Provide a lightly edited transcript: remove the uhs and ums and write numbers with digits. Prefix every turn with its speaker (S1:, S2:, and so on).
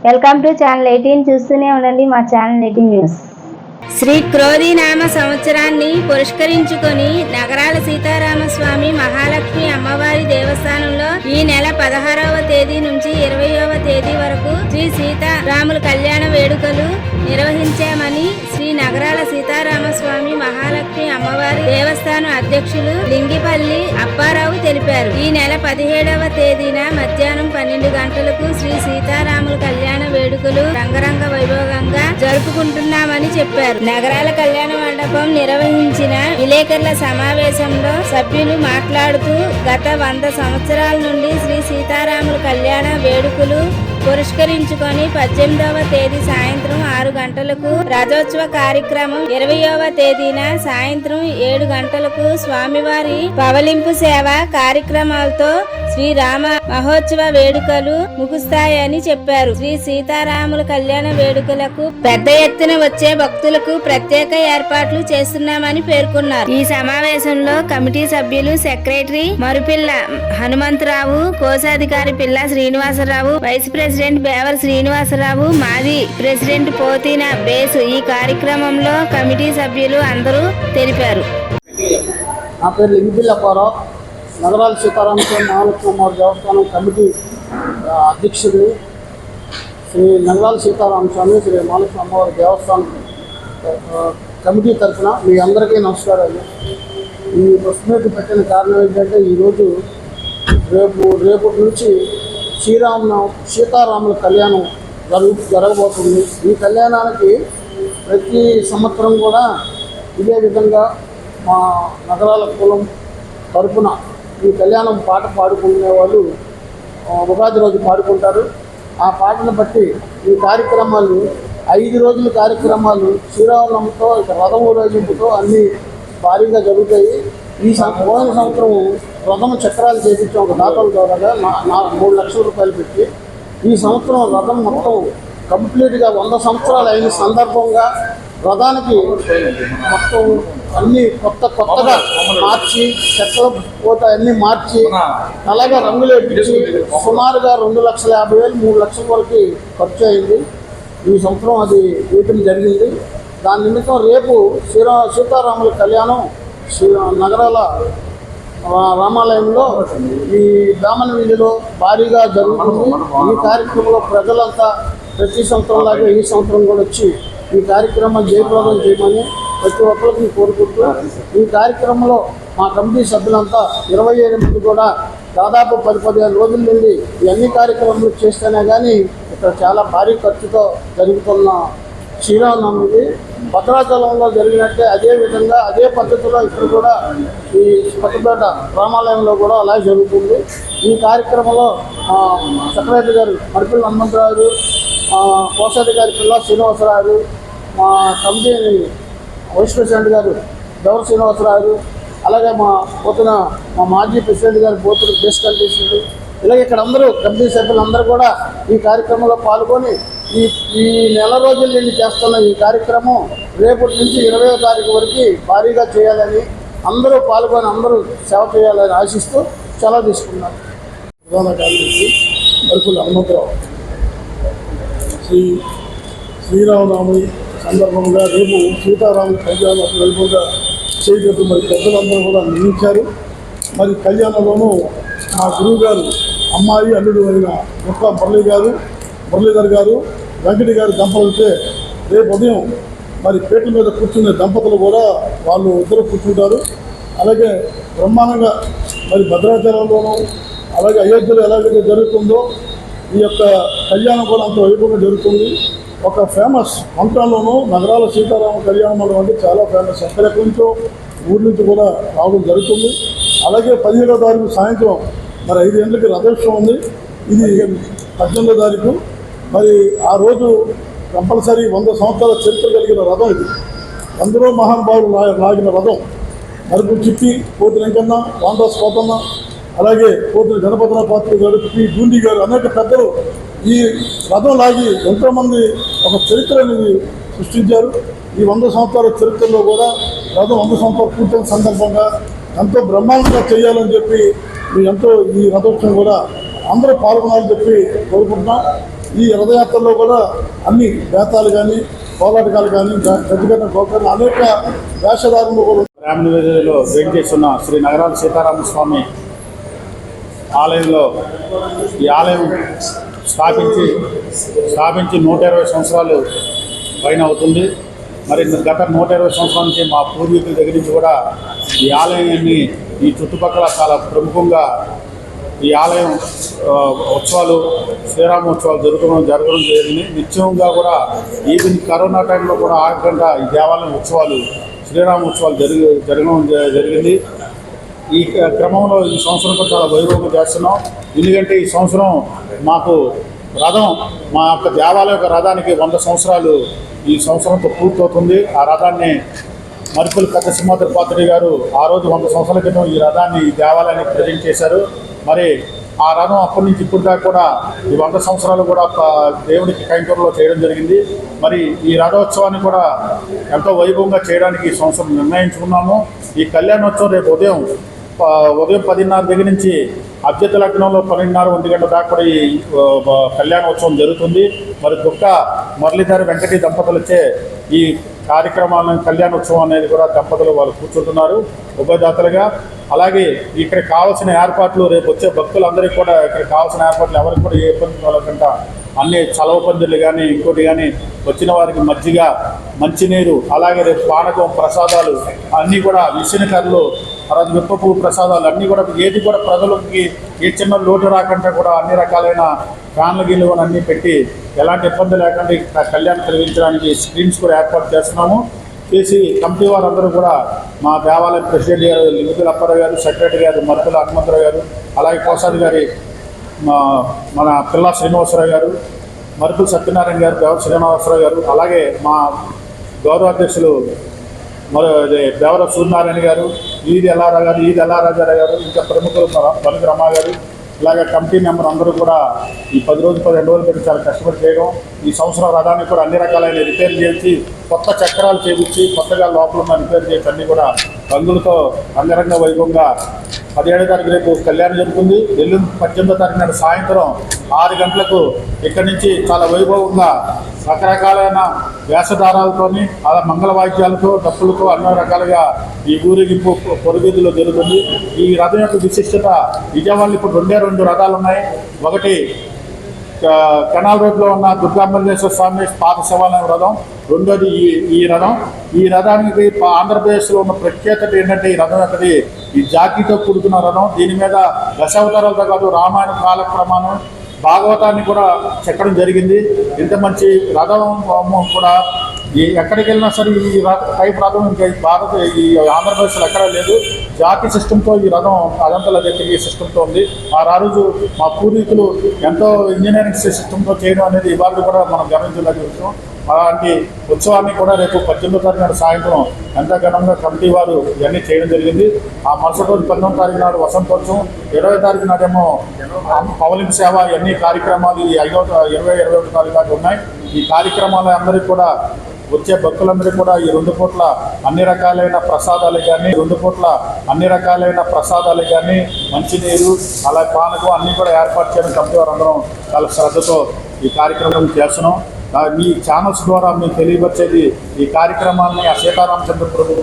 S1: Welcome to channel 18 చూస్తూనే ఉండండి మా ఛానల్ 18 న్యూస్.
S2: శ్రీ క్రోధినామ సంవత్సరాన్ని పురస్కరించుకొని నగరాల సీతారామస్వామి మహాలక్ష్మి అమ్మవారి దేవస్థానంలో ఈ నెల 16వ తేదీ నుంచి 20వ తేదీ వరకు శ్రీ సీతారాముల కళ్యాణ వేడుకలు నిర్వహించామని శ్రీ నగరాల సీతారామస్వామి మహాలక్ష్మి అమ్మవారి దేవస్థానం అధ్యక్షులు లింగిపల్లి అప్పారావు తెలిపారు. ఈ నెల 17వ తేదీన మధ్యాహ్నం 12 గంటలకు శ్రీ సీతారాముల కళ్యాణ వేడుకలు రంగరంగ వైభవంగా జరుపుకుంటున్నామని చెప్పారు. నగరాల కళ్యాణ మండపం నిర్వహించిన విలేకరుల సమావేశంలో సభ్యులు మాట్లాడుతూ గత 100 సంవత్సరాల నుండి శ్రీ సీతారాముల కళ్యాణ వేడుకలు పురస్కరించుకొని 18వ తేదీ సాయంత్రం 6 గంటలకు రథోత్సవ కార్యక్రమం, 20వ తేదీన సాయంత్రం 7 గంటలకు స్వామివారి పవలింపు సేవ కార్యక్రమాలతో శ్రీరామ మహోత్సవ వేడుకలు ముగుస్తాయని చెప్పారు. శ్రీ సీతారాముల కళ్యాణ వేడుకలకు పెద్ద ఎత్తున వచ్చే భక్తులకు ప్రత్యేక ఏర్పాట్లు చేస్తున్నామని పేర్కొన్నారు. ఈ సమావేశంలో కమిటీ సభ్యులు సెక్రటరీ మరుపిల్ల హనుమంతరావు, కోశాధికారి పిల్ల శ్రీనివాసరావు, వైస్ ప్రెసిడెంట్ బేవర్ శ్రీనివాసరావు, మాజీ ప్రెసిడెంట్ పోతిన బేసు ఈ కార్యక్రమంలో కమిటీ సభ్యులు అందరూ తెలిపారు.
S3: నా పేరు లింగిపల్లి అప్పారావు, నగరాల సీతారామస్వామి మహాలక్ష్మి అమ్మవారి దేవస్థానం కమిటీ అధ్యక్షుడిని. శ్రీ నగరాల సీతారామస్వామి శ్రీ మహాలక్ష్మి అమ్మవారి దేవస్థానం కమిటీ తరఫున మీ అందరికీ నమస్కారాలు. ఈ ప్రెస్ మీట్ పెట్టిన కారణం ఏంటంటే ఈరోజు రేపటి నుంచి సీతారాముల కళ్యాణం జరగబోతుంది. ఈ కళ్యాణానికి ప్రతి సంవత్సరం కూడా ఇదే విధంగా మా నగరాల కులం తరఫున ఈ కళ్యాణం పాట పాడుకునే వాళ్ళు ఉగాది రోజు పాడుకుంటారు. ఆ పాటను బట్టి ఈ కార్యక్రమాలు 5 రోజుల కార్యక్రమాలు శ్రీరామనవమితో రథం ఊరేగింపుతో అన్నీ భారీగా జరుగుతాయి. పోయిన సంవత్సరం రథం చక్రాలు చేయించాం ఒక దాతల ద్వారా 3 లక్షల రూపాయలు పెట్టి. ఈ సంవత్సరం రథం మొత్తం కంప్లీట్గా 100 సంవత్సరాలు అయిన సందర్భంగా రథానికి మొత్తం అన్నీ కొత్తగా మార్చి చెక్కల పూత అన్నీ మార్చి అలాగే రంగులు వేపించి సుమారుగా 2,50,000 3 లక్షల వరకు ఖర్చు అయింది. ఈ సంవత్సరం అది వేయటం జరిగింది. దాని నిమిత్తం రేపు సీతారాముల కళ్యాణం నగరాల రామాలయంలో ఈ బ్రాహ్మణ వీధిలో భారీగా జరుగుతుంది. ఈ కార్యక్రమంలో ప్రజలంతా ప్రతి సంవత్సరంలాగే ఈ సంవత్సరం కూడా వచ్చి ఈ కార్యక్రమం జయప్రదం చేయమని ప్రతి ఒక్కరికి కోరుకుంటూ ఈ కార్యక్రమంలో మా కమిటీ సభ్యులంతా 27 మంది కూడా దాదాపు 10-15 రోజుల నుండి ఇవన్నీ కార్యక్రమాలు చేస్తేనే కానీ ఇక్కడ చాలా భారీ ఖర్చుతో జరుగుతున్న శ్రీరామనవమి భద్రాచలంలో జరిగినట్టే అదే విధంగా అదే పద్ధతిలో ఇక్కడ కూడా ఈ కొత్తపేట రామాలయంలో కూడా అలా జరుగుతుంది. ఈ కార్యక్రమంలో సెక్రటరీ గారు మరిపిల్ల హనుమంతరావు, కోశాధికారి పిల్ల శ్రీనివాసరావు, మా కమిటీ వైస్ ప్రెసిడెంట్ గారు బేవర్ శ్రీనివాసరావు, అలాగే మా మాజీ ప్రెసిడెంట్ గారు పోతున్న బేస్ కండిషన్, ఇలాగే ఇక్కడ అందరూ కమిటీ సభ్యులందరూ కూడా ఈ కార్యక్రమంలో పాల్గొని ఈ నెల రోజుల నుండి చేస్తున్న ఈ కార్యక్రమం రేపటి నుంచి 20వ తారీఖు వరకు భారీగా చేయాలని అందరూ పాల్గొని అందరూ సేవ చేయాలని ఆశిస్తూ సెలవు తీసుకున్నారు. ప్రధాన కార్యదర్శి మరుపుల హనుమంతరావు. శ్రీరామనవమి సందర్భంగా రేపు సీతారాముల కళ్యాణం వైభవంగా చేయటట్టు మరి పెద్దలందరూ కూడా నిర్ణయించారు. మరి కళ్యాణంలోనూ మా గురువు గారు అమ్మాయి అల్లుడు అయిన గొప్ప మురళీధర్ గారు వెంకటి గారి దంపతులతో రేపు ఉదయం మరి పీటల మీద కూర్చునే దంపతులు కూడా వాళ్ళు ఇద్దరు కూర్చుంటారు. అలాగే బ్రహ్మాండంగా మరి భద్రాచలంలోనూ అలాగే అయోధ్యలో ఎలాగైతే జరుగుతుందో ఈ యొక్క కళ్యాణం కూడా అంత వైభవంగా జరుగుతుంది. ఒక ఫేమస్ వంటలోనూ నగరాల సీతారామ కళ్యాణం అంటే చాలా ఫేమస్. ఎక్కడెక్కడి నుంచో ఊరి నుంచి కూడా రావడం జరుగుతుంది. అలాగే 17వ తారీఖు సాయంత్రం మరి 5 గంటలకి రథోత్సవం ఉంది. ఇది 18వ తారీఖు. మరి ఆ రోజు కంపల్సరీ 100 సంవత్సరాల చరిత్ర కలిగిన రథం ఇది. అందరూ మహానుభావులు లాగిన రథం. మరుపు చిట్టి, పోతి వెంకన్న, వాందాస్ పోతమ్మ, అలాగే పోతున్న గణపతిరావు పాత్ర గారు, పి గూండి గారు అనేక పెద్దలు ఈ రథం లాగి ఎంతోమంది ఒక చరిత్రని సృష్టించారు. ఈ 100 సంవత్సరాల చరిత్రలో కూడా రథం 100 సంవత్సరాలు పూర్తయిన సందర్భంగా ఎంతో బ్రహ్మాండంగా చేయాలని చెప్పి ఎంతో ఈ రథోత్సవం కూడా అందరూ పాల్గొనాలని చెప్పి కోరుకుంటున్నాం. ఈ రథయాత్రలో కూడా అన్ని బేతాలు కానీ కోలాటకాలు కానీ గజగన్న గోకర్ణ అనేక వేషధారులు కూడా
S4: రామనివేదిలో వేంచేస్తున్న శ్రీ నగరాల సీతారామస్వామి ఆలయంలో ఈ ఆలయం స్థాపించి 120 సంవత్సరాలు పైన అవుతుంది. మరి గత 120 సంవత్సరాల నుంచి మా పూర్వీకుల దగ్గర నుంచి కూడా ఈ ఆలయాన్ని ఈ చుట్టుపక్కల చాలా ప్రముఖంగా ఈ ఆలయం ఉత్సవాలు శ్రీరామోత్సవాలు జరగడం జరిగింది. నిత్యంగా కూడా ఈవెన్ కరోనా టైంలో కూడా ఆగకుండా ఈ దేవాలయం ఉత్సవాలు శ్రీరామ ఉత్సవాలు జరగడం జరిగింది. ఈ క్రమంలో ఈ సంవత్సరం కూడా చాలా వైభవంగా చేస్తున్నాం. ఎందుకంటే ఈ సంవత్సరం మాకు రథం మా యొక్క దేవాలయ యొక్క రథానికి 100 సంవత్సరాలు ఈ సంవత్సరంతో పూర్తవుతుంది. ఆ రథాన్ని మరుపులు పెద్ద సింహాద్రి పాత్రుడి గారు ఆ రోజు 100 సంవత్సరాల క్రితం ఈ రథాన్ని ఈ దేవాలయానికి ప్రజెంట్ చేశారు. మరి ఆ రథం అప్పటి నుంచి ఇప్పుడు దాకా కూడా ఈ 100 సంవత్సరాలు కూడా దేవుడికి కైంకర్యంలో చేయడం జరిగింది. మరి ఈ రథోత్సవాన్ని కూడా ఎంతో వైభవంగా చేయడానికి ఈ సంవత్సరం నిర్ణయించుకున్నాము. ఈ కళ్యాణోత్సవం రేపు ఉదయం 10:30 దగ్గర నుంచి అభ్యర్థి లగ్నంలో 12:30 గంటల దాకా కూడా ఈ కళ్యాణోత్సవం జరుగుతుంది. మరి దుక్క మురళీధర వెంకటి దంపతులచే ఈ కార్యక్రమాలను కళ్యాణోత్సవం అనేది కూడా దంపతులు వాళ్ళు కూర్చుంటున్నారు ఉభయదాతలుగా. అలాగే ఇక్కడ కావాల్సిన ఏర్పాట్లు రేపు వచ్చే భక్తులందరికీ కూడా ఇక్కడ కావాల్సిన ఏర్పాట్లు ఎవరికి కూడా ఏ ఇబ్బంది కలగకుండా అన్ని చలవ పందిళ్ళు కానీ ఇంకోటి కానీ వచ్చిన వారికి మజ్జిగ మంచినీరు అలాగే రేపు పానకం ప్రసాదాలు అన్నీ కూడా విసినకర్రలు తర్వాత విప్పపు ప్రసాదాలు అన్నీ కూడా ఏది కూడా ప్రజలకి ఏ చిన్న లోటు రాకుండా కూడా అన్ని రకాలైన ఫ్యాన్ల గిల్లు అన్నీ పెట్టి ఎలాంటి ఇబ్బంది లేకుండా కళ్యాణం కలిగించడానికి స్క్రీన్స్ కూడా ఏర్పాటు చేస్తున్నాము. చేసి కమిటీ వారందరూ కూడా మా దేవాలయం ప్రెసిడెంట్ గారు లింగుతుల అప్పారావు గారు, సెక్రటరీ గారు మరుపుల హనుమంతరావు గారు, అలాగే కోసాది గారి మన పిల్లా శ్రీనివాసరావు గారు, మరుపుల సత్యనారాయణ గారు, దేవ శ్రీనివాసరావు గారు, అలాగే మా గౌరవ అధ్యక్షులు దేవర సూర్యనారాయణ గారు, ఈది ఎల్లారావు గారు, ఈది ఎల్లారాజారావు గారు, ఇంకా ప్రముఖులు పలుకు రమా గారు, ఇలాగ కమిటీ మెంబర్ అందరూ కూడా ఈ 10 రోజులు 12 రోజులు పెట్టి చాలా కష్టపడి చేయడం. ఈ సంవత్సరం రథాన్ని కూడా అన్ని రకాలైన రిపేర్ చేసి కొత్త చక్రాలు చేయించి కొత్తగా లోపల ఉన్న రిపేర్ చేసి అన్నీ కూడా రంగులతో అంగరంగ వైభవంగా 17వ తారీఖు రేపు కళ్యాణం జరుగుతుంది. ఎల్లుండి 18వ తారీఖు నాడు సాయంత్రం 6 గంటలకు ఇక్కడి నుంచి చాలా వైభవంగా రకరకాలైన వేషధారాలతోని అలా మంగళ వాయిద్యాలతో డప్పులతో అన్ని రకాలుగా ఈ ఊరేగింపు పొరుగుదిలో జరుగుతుంది. ఈ రథం యొక్క విశిష్టత విజయవాడలో ఇప్పుడు 2 రథాలు ఉన్నాయి. ఒకటి కెనాల్ రోడ్లో ఉన్న దుర్గామల్లేశ్వర స్వామి పాత శివాలయం రథం, రెండోది ఈ రథం. ఈ రథానికి ఆంధ్రప్రదేశ్లో ఉన్న ప్రత్యేకత ఏంటంటే ఈ రథం యొక్కది ఈ జాకీతో కూడుకున్న రథం. దీని మీద దశావతారాలతో కాదు రామాయణ కాలక్రమానం భాగవతాన్ని కూడా చెక్కడం జరిగింది. ఇంత మంచి రథం కూడా ఎక్కడికి వెళ్ళినా సరే ఈ టైప్ రథం ఇంకా ఈ ఆంధ్రప్రదేశ్లో ఎక్కడా లేదు. జాతి సిస్టంతో ఈ రథం అదంతల దగ్గర సిస్టంతో ఉంది. ఆ రోజు మా పూర్వీకులు ఎంతో ఇంజనీరింగ్ సిస్టంతో చేయడం అనేది ఇవాళ కూడా మనం గమనించలేని విషయం. అలాంటి ఉత్సవాన్ని కూడా రేపు 18వ తారీఖు నాడు సాయంత్రం ఎంత ఘనంగా కమిటీ వారు ఇవన్నీ చేయడం జరిగింది. ఆ మరుసటి రోజు 19వ తారీఖు నాడు వసంతోత్సవం, 20వ తారీఖు నాడేమో పవలింపు సేవ ఇవన్నీ కార్యక్రమాలు ఈ 21వ తారీఖు దాకా ఉన్నాయి. ఈ కార్యక్రమాలు అందరికీ కూడా వచ్చే భక్తులందరికీ కూడా ఈ 2 పూట్ల అన్ని రకాలైన ప్రసాదాలు కానీ మంచినీరు అలా పానకం అన్నీ కూడా ఏర్పాటు చేయడం కమిటీ వారు అందరం చాలా శ్రద్ధతో ఈ కార్యక్రమం చేస్తున్నాం. మీ ఛానల్స్ ద్వారా మేము తెలియపరిచేది ఈ కార్యక్రమాన్ని ఆ సీతారామచంద్ర ప్రభు